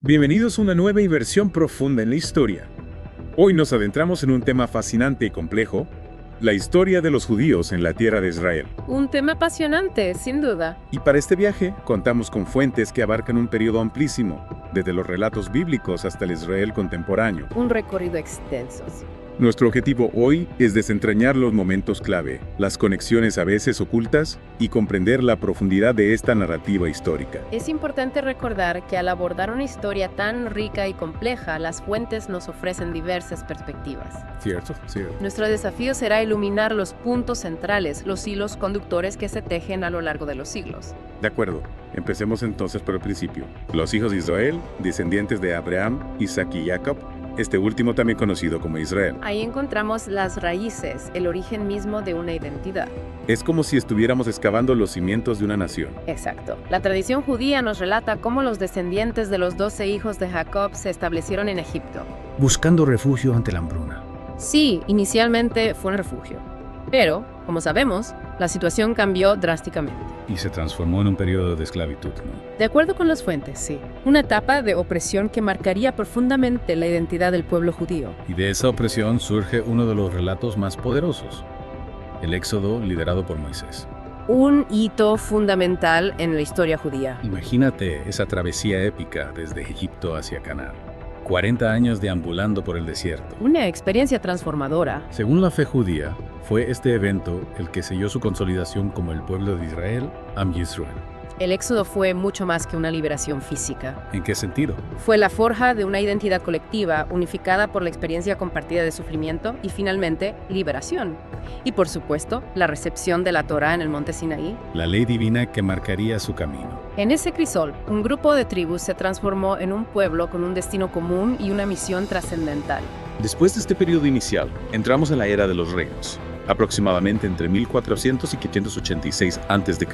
Bienvenidos a una nueva inversión profunda en la historia. Hoy nos adentramos en un tema fascinante y complejo, la historia de los judíos en la tierra de Israel. Un tema apasionante, sin duda. Y para este viaje contamos con fuentes que abarcan un periodo amplísimo, desde los relatos bíblicos hasta el Israel contemporáneo. Un recorrido extenso. Nuestro objetivo hoy es desentrañar los momentos clave, las conexiones a veces ocultas y comprender la profundidad de esta narrativa histórica. Es importante recordar que al abordar una historia tan rica y compleja, las fuentes nos ofrecen diversas perspectivas. Cierto. Nuestro desafío será iluminar los puntos centrales, los hilos conductores que se tejen a lo largo de los siglos. De acuerdo, empecemos entonces por el principio. Los hijos de Israel, descendientes de Abraham, Isaac y Jacob, este último también conocido como Israel. Ahí encontramos las raíces, el origen mismo de una identidad. Es como si estuviéramos excavando los cimientos de una nación. Exacto. La tradición judía nos relata cómo los descendientes de los 12 hijos de Jacob se establecieron en Egipto. Buscando refugio ante la hambruna. Sí, inicialmente fue un refugio. Pero, como sabemos, la situación cambió drásticamente. Y se transformó en un periodo de esclavitud, ¿no? De acuerdo con las fuentes, sí. Una etapa de opresión que marcaría profundamente la identidad del pueblo judío. Y de esa opresión surge uno de los relatos más poderosos, el Éxodo liderado por Moisés. Un hito fundamental en la historia judía. Imagínate esa travesía épica desde Egipto hacia Canaán. 40 años deambulando por el desierto. Una experiencia transformadora. Según la fe judía, fue este evento el que selló su consolidación como el pueblo de Israel, Am Yisrael. El éxodo fue mucho más que una liberación física. ¿En qué sentido? Fue la forja de una identidad colectiva unificada por la experiencia compartida de sufrimiento y finalmente liberación. Y por supuesto, la recepción de la Torá en el monte Sinaí. La ley divina que marcaría su camino. En ese crisol, un grupo de tribus se transformó en un pueblo con un destino común y una misión trascendental. Después de este periodo inicial, entramos en la era de los reinos, aproximadamente entre 1400 y 586 a.C.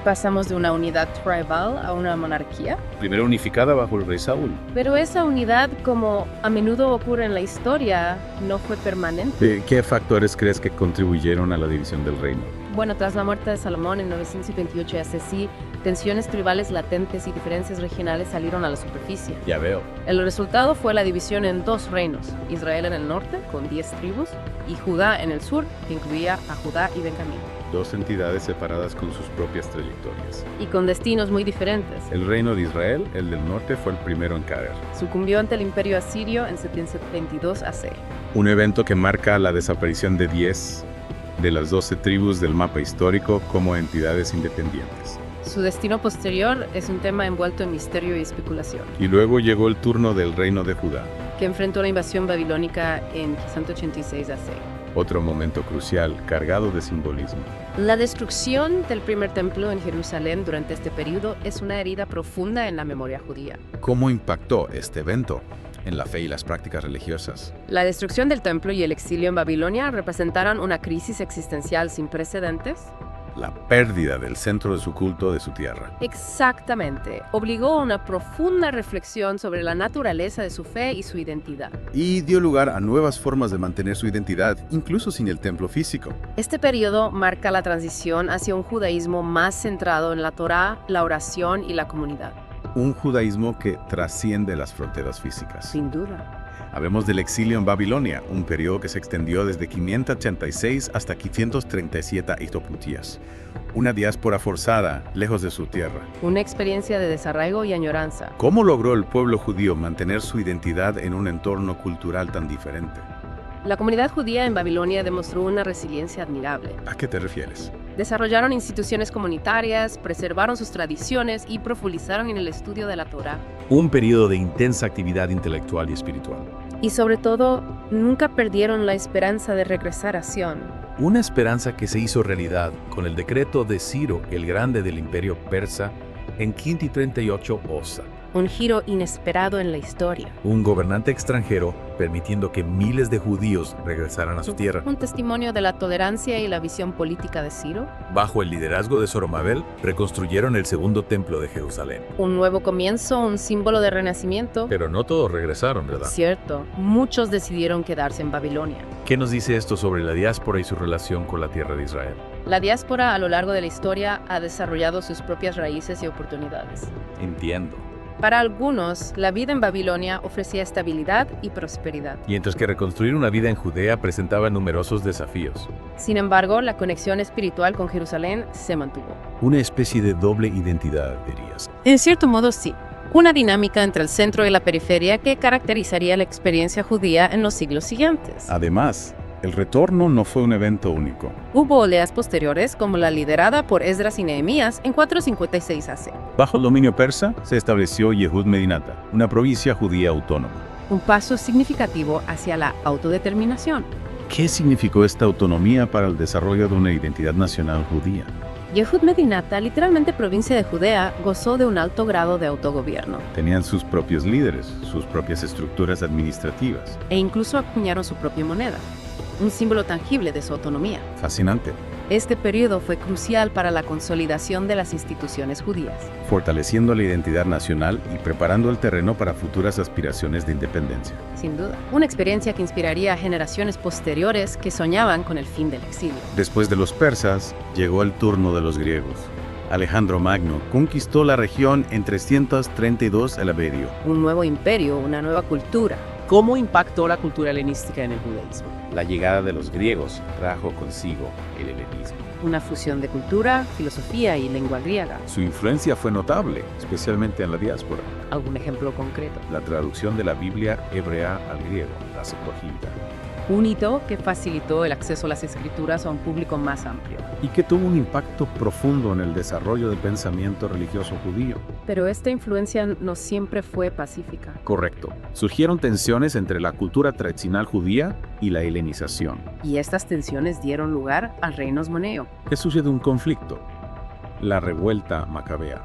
Pasamos de una unidad tribal a una monarquía. Primero unificada bajo el rey Saúl. Pero esa unidad, como a menudo ocurre en la historia, no fue permanente. ¿Qué factores crees que contribuyeron a la división del reino? Bueno, tras la muerte de Salomón en 928 a.C., tensiones tribales latentes y diferencias regionales salieron a la superficie. Ya veo. El resultado fue la división en dos reinos, Israel en el norte, con 10 tribus, y Judá en el sur, que incluía a Judá y Benjamín. Dos entidades separadas con sus propias trayectorias. Y con destinos muy diferentes. El reino de Israel, el del norte, fue el primero en caer. Sucumbió ante el imperio asirio en 722 a.C. Un evento que marca la desaparición de 10 de las 12 tribus del mapa histórico como entidades independientes. Su destino posterior es un tema envuelto en misterio y especulación. Y luego llegó el turno del reino de Judá. Que enfrentó la invasión babilónica en 186 a.C. Otro momento crucial, cargado de simbolismo. La destrucción del primer templo en Jerusalén durante este periodo es una herida profunda en la memoria judía. ¿Cómo impactó este evento en la fe y las prácticas religiosas? La destrucción del templo y el exilio en Babilonia representaron una crisis existencial sin precedentes. La pérdida del centro de su culto de su tierra. Exactamente. Obligó a una profunda reflexión sobre la naturaleza de su fe y su identidad. Y dio lugar a nuevas formas de mantener su identidad, incluso sin el templo físico. Este periodo marca la transición hacia un judaísmo más centrado en la Torá, la oración y la comunidad. Un judaísmo que trasciende las fronteras físicas. Sin duda. Hablemos del exilio en Babilonia, un periodo que se extendió desde 586 hasta 537 a.C. Una diáspora forzada, lejos de su tierra. Una experiencia de desarraigo y añoranza. ¿Cómo logró el pueblo judío mantener su identidad en un entorno cultural tan diferente? La comunidad judía en Babilonia demostró una resiliencia admirable. ¿A qué te refieres? Desarrollaron instituciones comunitarias, preservaron sus tradiciones y profundizaron en el estudio de la Torá. Un periodo de intensa actividad intelectual y espiritual. Y sobre todo, nunca perdieron la esperanza de regresar a Sión. Una esperanza que se hizo realidad con el decreto de Ciro el Grande del Imperio Persa en 538 Osa. Un giro inesperado en la historia. Un gobernante extranjero permitiendo que miles de judíos regresaran a su tierra. Un testimonio de la tolerancia y la visión política de Ciro. Bajo el liderazgo de Zorobabel, reconstruyeron el segundo templo de Jerusalén. Un nuevo comienzo, un símbolo de renacimiento. Pero no todos regresaron, ¿verdad? Cierto, muchos decidieron quedarse en Babilonia. ¿Qué nos dice esto sobre la diáspora y su relación con la tierra de Israel? La diáspora a lo largo de la historia ha desarrollado sus propias raíces y oportunidades. Entiendo. Para algunos, la vida en Babilonia ofrecía estabilidad y prosperidad. Mientras que reconstruir una vida en Judea presentaba numerosos desafíos. Sin embargo, la conexión espiritual con Jerusalén se mantuvo. Una especie de doble identidad, dirías. En cierto modo, sí. Una dinámica entre el centro y la periferia que caracterizaría la experiencia judía en los siglos siguientes. Además, el retorno no fue un evento único. Hubo oleas posteriores, como la liderada por Esdras y Nehemías en 456 AC. Bajo el dominio persa se estableció Yehud Medinata, una provincia judía autónoma. Un paso significativo hacia la autodeterminación. ¿Qué significó esta autonomía para el desarrollo de una identidad nacional judía? Yehud Medinata, literalmente provincia de Judea, gozó de un alto grado de autogobierno Tenían sus propios líderes, sus propias estructuras administrativas. e incluso acuñaron su propia moneda, un símbolo tangible de su autonomía. Fascinante. Este periodo fue crucial para la consolidación de las instituciones judías. Fortaleciendo la identidad nacional y preparando el terreno para futuras aspiraciones de independencia. Sin duda, una experiencia que inspiraría a generaciones posteriores que soñaban con el fin del exilio. Después de los persas, llegó el turno de los griegos. Alejandro Magno conquistó la región en 332 el Aberio. Un nuevo imperio, una nueva cultura. ¿Cómo impactó la cultura helenística en el judaísmo? La llegada de los griegos trajo consigo el helenismo. Una fusión de cultura, filosofía y lengua griega. Su influencia fue notable, especialmente en la diáspora. ¿Algún ejemplo concreto? La traducción de la Biblia hebrea al griego, la Septuaginta. Un hito que facilitó el acceso a las escrituras a un público más amplio. Y que tuvo un impacto profundo en el desarrollo del pensamiento religioso judío. Pero esta influencia no siempre fue pacífica. Correcto. Surgieron tensiones entre la cultura tradicional judía y la helenización. Y estas tensiones dieron lugar al reino asmoneo, ¿Qué sucede un conflicto? La revuelta macabea.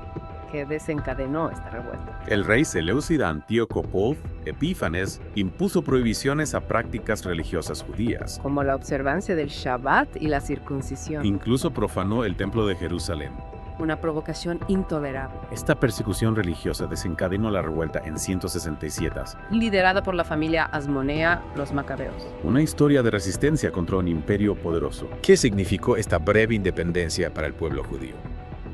que desencadenó esta revuelta. El rey seleucida Antíoco IV Epífanes impuso prohibiciones a prácticas religiosas judías. Como la observancia del Shabbat y la circuncisión. Incluso profanó el templo de Jerusalén. Una provocación intolerable. Esta persecución religiosa desencadenó la revuelta en 167. Liderada por la familia asmonea, los macabeos. Una historia de resistencia contra un imperio poderoso. ¿Qué significó esta breve independencia para el pueblo judío?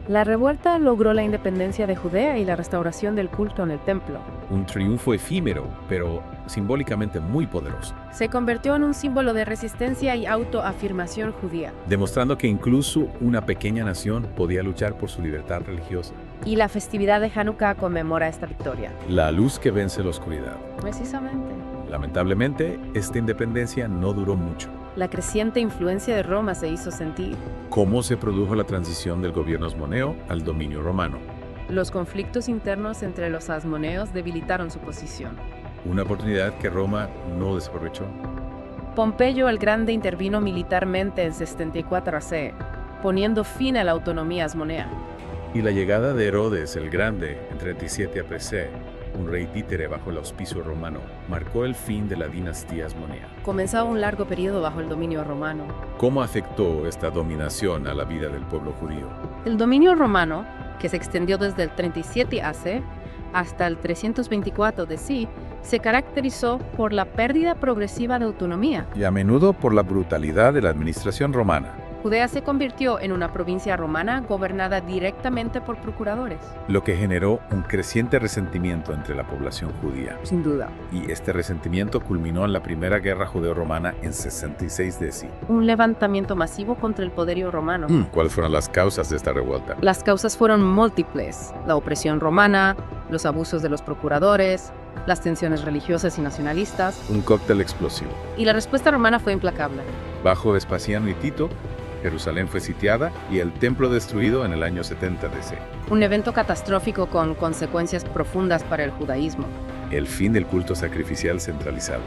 La revuelta logró la independencia de Judea y la restauración del culto en el templo. Un triunfo efímero, pero simbólicamente muy poderoso, Se convirtió en un símbolo de resistencia y autoafirmación judía. demostrando que incluso una pequeña nación podía luchar por su libertad religiosa. Y la festividad de Hanukkah conmemora esta victoria. La luz que vence la oscuridad. Precisamente. Lamentablemente, esta independencia no duró mucho. La creciente influencia de Roma se hizo sentir. ¿Cómo se produjo la transición del gobierno asmoneo al dominio romano? Los conflictos internos entre los asmoneos debilitaron su posición. Una oportunidad que Roma no desaprovechó. Pompeyo el Grande intervino militarmente en 74 AC, poniendo fin a la autonomía asmonea. Y la llegada de Herodes el Grande en 37 a.C., un rey títere bajo el auspicio romano, marcó el fin de la dinastía asmonea. Comenzaba un largo periodo bajo el dominio romano. ¿Cómo afectó esta dominación a la vida del pueblo judío? El dominio romano, que se extendió desde el 37 AC hasta el 324 DC, se caracterizó por la pérdida progresiva de autonomía. Y a menudo por la brutalidad de la administración romana, Judea se convirtió en una provincia romana gobernada directamente por procuradores. lo que generó un creciente resentimiento entre la población judía. Sin duda. Y este resentimiento culminó en la Primera Guerra Judeo-Romana en 66 DC. Un levantamiento masivo contra el poderío romano. ¿Cuáles fueron las causas de esta revuelta? Las causas fueron múltiples: la opresión romana, los abusos de los procuradores, las tensiones religiosas y nacionalistas, Un cóctel explosivo. y la respuesta romana fue implacable. Bajo Vespasiano y Tito, Jerusalén fue sitiada y el templo destruido en el año 70 DC. Un evento catastrófico con consecuencias profundas para el judaísmo. El fin del culto sacrificial centralizado.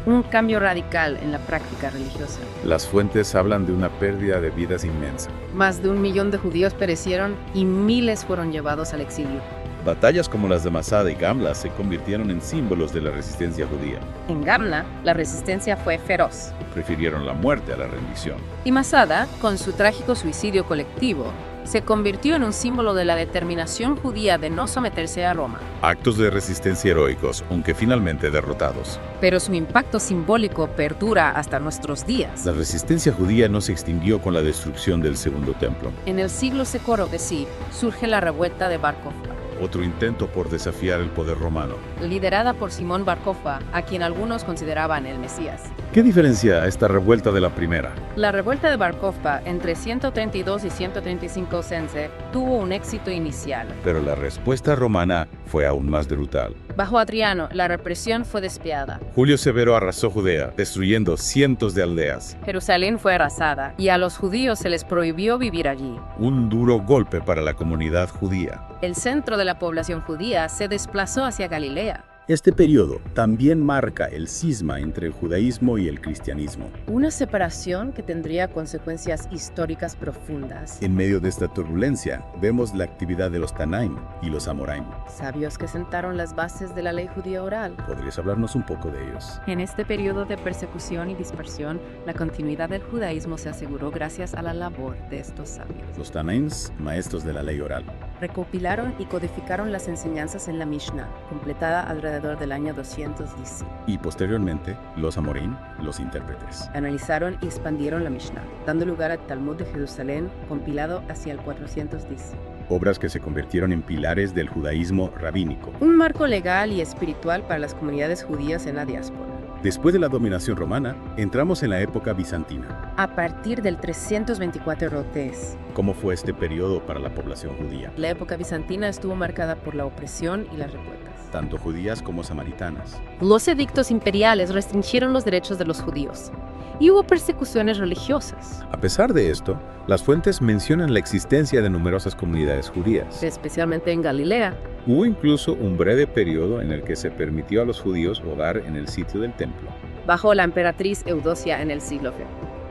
Un cambio radical en la práctica religiosa. Las fuentes hablan de una pérdida de vidas inmensa. Más de 1 millón de judíos perecieron y miles fueron llevados al exilio. Batallas como las de Masada y Gamla se convirtieron en símbolos de la resistencia judía. En Gamla, la resistencia fue feroz. Prefirieron la muerte a la rendición. Y Masada, con su trágico suicidio colectivo, se convirtió en un símbolo de la determinación judía de no someterse a Roma. Actos de resistencia heroicos, aunque finalmente derrotados. Pero su impacto simbólico perdura hasta nuestros días. La resistencia judía no se extinguió con la destrucción del Segundo Templo. En el siglo II DC surge la revuelta de Bar Kokhba. otro intento por desafiar el poder romano. liderada por Simón Bar Kokhba, a quien algunos consideraban el Mesías. ¿Qué diferencia esta revuelta de la primera? La revuelta de Bar Kokhba entre 132 y 135 Cense tuvo un éxito inicial. Pero la respuesta romana fue aún más brutal. Bajo Adriano, la represión fue despiadada. Julio Severo arrasó Judea, destruyendo cientos de aldeas. Jerusalén fue arrasada y a los judíos se les prohibió vivir allí. Un duro golpe para la comunidad judía. El centro de la población judía se desplazó hacia Galilea. Este periodo también marca el cisma entre el judaísmo y el cristianismo. Una separación que tendría consecuencias históricas profundas. En medio de esta turbulencia, vemos la actividad de los Tanaim y los Amoraim. Sabios que sentaron las bases de la ley judía oral. ¿Podrías hablarnos un poco de ellos? En este periodo de persecución y dispersión, la continuidad del judaísmo se aseguró gracias a la labor de estos sabios. Los Tanaims, maestros de la ley oral. Recopilaron y codificaron las enseñanzas en la Mishnah, completada alrededor del año 200 DC. Y posteriormente, los Amorim, los intérpretes. Analizaron y expandieron la Mishnah, dando lugar al Talmud de Jerusalén, compilado hacia el 400 DC. Obras que se convirtieron en pilares del judaísmo rabínico. Un marco legal y espiritual para las comunidades judías en la diáspora. Después de la dominación romana, entramos en la época bizantina. A partir del 324 Rotes, ¿Cómo fue este periodo para la población judía? la época bizantina estuvo marcada por la opresión y las revueltas. Tanto judías como samaritanas. Los edictos imperiales restringieron los derechos de los judíos y hubo persecuciones religiosas, A pesar de esto, las fuentes mencionan la existencia de numerosas comunidades judías. especialmente en Galilea. Hubo incluso un breve periodo en el que se permitió a los judíos orar en el sitio del templo. Bajo la emperatriz Eudocia en el siglo V.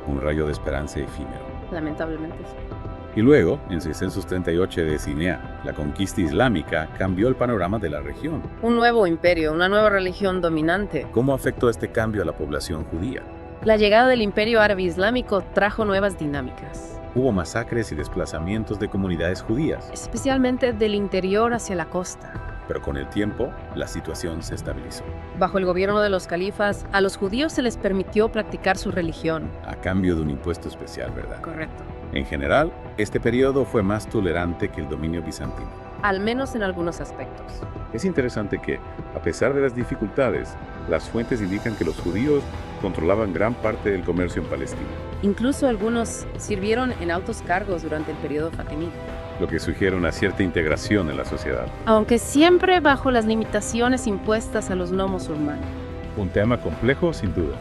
Un rayo de esperanza efímero. Lamentablemente sí. Y luego, en 638 de Cinea, la conquista islámica cambió el panorama de la región. Un nuevo imperio, una nueva religión dominante. ¿Cómo afectó este cambio a la población judía? La llegada del imperio árabe islámico trajo nuevas dinámicas, Hubo masacres y desplazamientos de comunidades judías, especialmente del interior hacia la costa. pero con el tiempo, la situación se estabilizó. Bajo el gobierno de los califas, a los judíos se les permitió practicar su religión. A cambio de un impuesto especial, ¿verdad? Correcto. En general, este periodo fue más tolerante que el dominio bizantino. Al menos en algunos aspectos. Es interesante que, a pesar de las dificultades, las fuentes indican que los judíos controlaban gran parte del comercio en Palestina, Incluso algunos sirvieron en altos cargos durante el periodo fatimí, lo que sugiere una cierta integración en la sociedad. aunque siempre bajo las limitaciones impuestas a los no musulmanes. Un tema complejo, sin duda.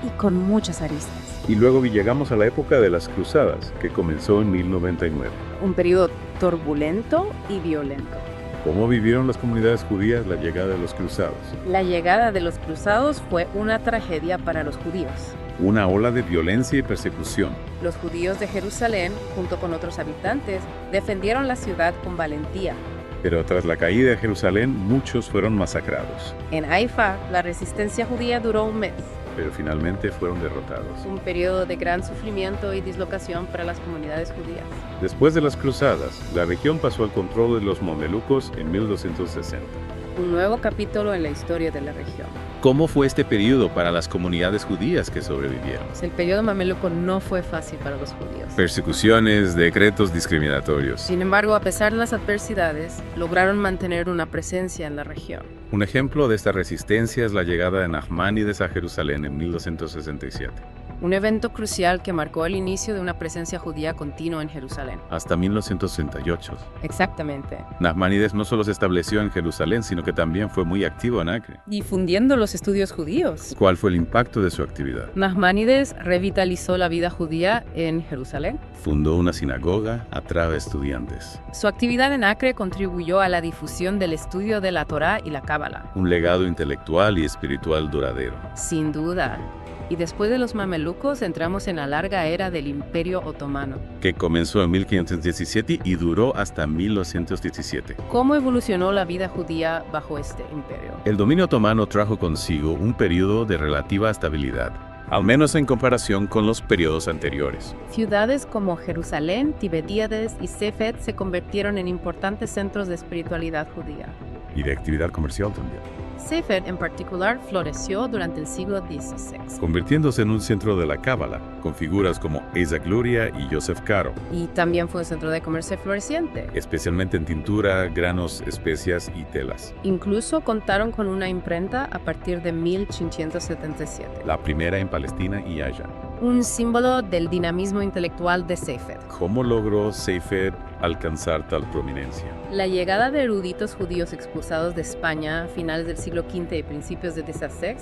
Y con muchas aristas. Y luego llegamos a la época de las Cruzadas, que comenzó en 1099. Un periodo turbulento y violento. ¿Cómo vivieron las comunidades judías la llegada de los cruzados? La llegada de los cruzados fue una tragedia para los judíos. Una ola de violencia y persecución. Los judíos de Jerusalén, junto con otros habitantes, defendieron la ciudad con valentía. Pero tras la caída de Jerusalén, muchos fueron masacrados. En Haifa, la resistencia judía duró un mes, Pero finalmente fueron derrotados. un periodo de gran sufrimiento y dislocación para las comunidades judías. Después de las cruzadas, la región pasó al control de los mamelucos en 1260. Un nuevo capítulo en la historia de la región. ¿Cómo fue este periodo para las comunidades judías que sobrevivieron? El periodo mameluco no fue fácil para los judíos. Persecuciones, decretos discriminatorios. Sin embargo, a pesar de las adversidades, lograron mantener una presencia en la región. Un ejemplo de esta resistencia es la llegada de Nachmanides a Jerusalén en 1267. Un evento crucial que marcó el inicio de una presencia judía continua en Jerusalén. Hasta 1968. Exactamente. Nachmanides no solo se estableció en Jerusalén, sino que también fue muy activo en Acre. Difundiendo los estudios judíos. ¿Cuál fue el impacto de su actividad? Nachmanides revitalizó la vida judía en Jerusalén. Fundó una sinagoga, atrae estudiantes. Su actividad en Acre contribuyó a la difusión del estudio de la Torá y la Cábala. Un legado intelectual y espiritual duradero. Sin duda. Y después de los mamelucos entramos en la larga era del Imperio Otomano. Que comenzó en 1517 y duró hasta 1917. ¿Cómo evolucionó la vida judía bajo este imperio? El dominio otomano trajo consigo un periodo de relativa estabilidad, al menos en comparación con los periodos anteriores. Ciudades como Jerusalén, Tiberiades y Sefed se convirtieron en importantes centros de espiritualidad judía. Y de actividad comercial también. Seifert, en particular, floreció durante el siglo XVI. convirtiéndose en un centro de la cábala, con figuras como Isaac Luria y Joseph Caro, Y también fue un centro de comercio floreciente. especialmente en tintura, granos, especias y telas. Incluso contaron con una imprenta a partir de 1577. La primera en Palestina y allá. Un símbolo del dinamismo intelectual de Seifert. ¿Cómo logró Seifert alcanzar tal prominencia? La llegada de eruditos judíos expulsados de España a finales del siglo V y principios de XVI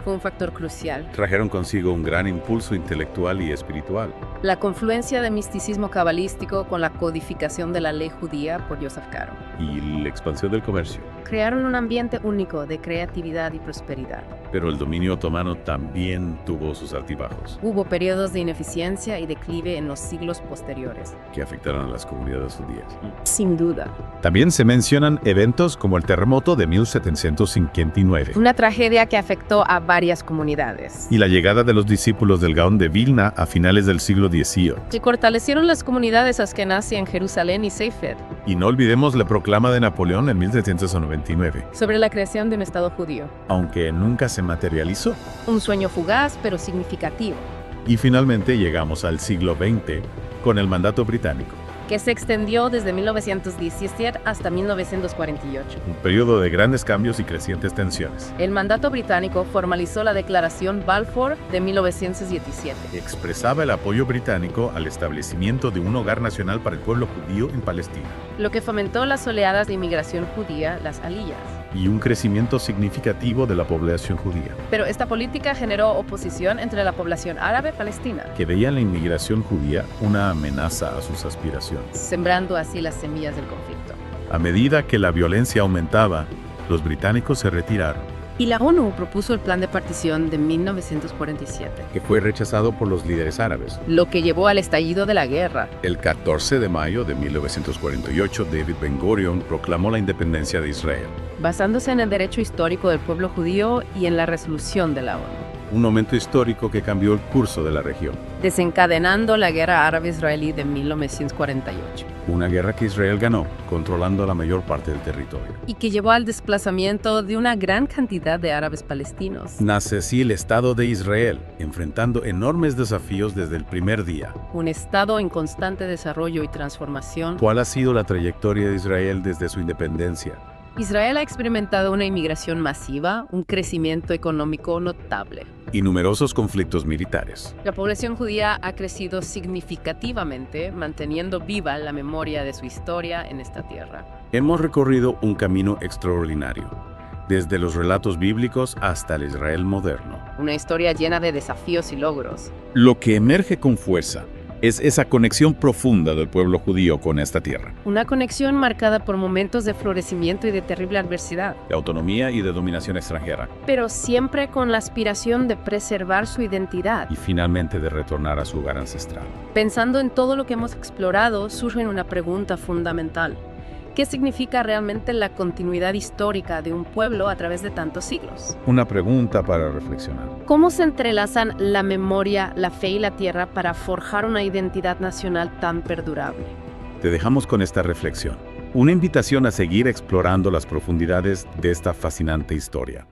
fue un factor crucial. Trajeron consigo un gran impulso intelectual y espiritual. La confluencia de misticismo cabalístico con la codificación de la ley judía por Joseph Caro. Y la expansión del comercio. Crearon un ambiente único de creatividad y prosperidad. Pero el dominio otomano también tuvo sus altibajos, Hubo periodos de ineficiencia y declive en los siglos posteriores. que afectaron a las comunidades judías. Sin duda. También se mencionan eventos como el terremoto de 1759 Una tragedia que afectó a varias comunidades. y la llegada de los discípulos del Gaón de Vilna a finales del siglo XVIII. Que fortalecieron las comunidades askenazi en Jerusalén y Seifert Y no olvidemos la proclama de Napoleón en 1799, sobre la creación de un Estado judío. aunque nunca se materializó. Un sueño fugaz pero significativo, Y finalmente llegamos al siglo XX con el mandato británico, que se extendió desde 1917 hasta 1948. un periodo de grandes cambios y crecientes tensiones. El mandato británico formalizó la Declaración Balfour de 1917. Expresaba el apoyo británico al establecimiento de un hogar nacional para el pueblo judío en Palestina Lo que fomentó las oleadas de inmigración judía, las aliyas. y un crecimiento significativo de la población judía, Pero esta política generó oposición entre la población árabe palestina, que veía en la inmigración judía una amenaza a sus aspiraciones. sembrando así las semillas del conflicto. A medida que la violencia aumentaba, los británicos se retiraron. Y la ONU propuso el plan de partición de 1947, Que fue rechazado por los líderes árabes. lo que llevó al estallido de la guerra. El 14 de mayo de 1948, David Ben-Gurion proclamó la independencia de Israel. Basándose en el derecho histórico del pueblo judío y en la resolución de la ONU, Un momento histórico que cambió el curso de la región. desencadenando la guerra árabe-israelí de 1948, Una guerra que Israel ganó, controlando la mayor parte del territorio. y que llevó al desplazamiento de una gran cantidad de árabes palestinos. Nace así el Estado de Israel, enfrentando enormes desafíos desde el primer día. Un estado en constante desarrollo y transformación. ¿Cuál ha sido la trayectoria de Israel desde su independencia? Israel ha experimentado una inmigración masiva, un crecimiento económico notable. Y numerosos conflictos militares. La población judía ha crecido significativamente, manteniendo viva la memoria de su historia en esta tierra. Hemos recorrido un camino extraordinario, desde los relatos bíblicos hasta el Israel moderno. Una historia llena de desafíos y logros. Lo que emerge con fuerza es esa conexión profunda del pueblo judío con esta tierra, Una conexión marcada por momentos de florecimiento y de terrible adversidad, de autonomía y de dominación extranjera, pero siempre con la aspiración de preservar su identidad. y finalmente de retornar a su hogar ancestral. Pensando en todo lo que hemos explorado, surge una pregunta fundamental. ¿Qué significa realmente la continuidad histórica de un pueblo a través de tantos siglos? Una pregunta para reflexionar. ¿Cómo se entrelazan la memoria, la fe y la tierra para forjar una identidad nacional tan perdurable? Te dejamos con esta reflexión, una invitación a seguir explorando las profundidades de esta fascinante historia.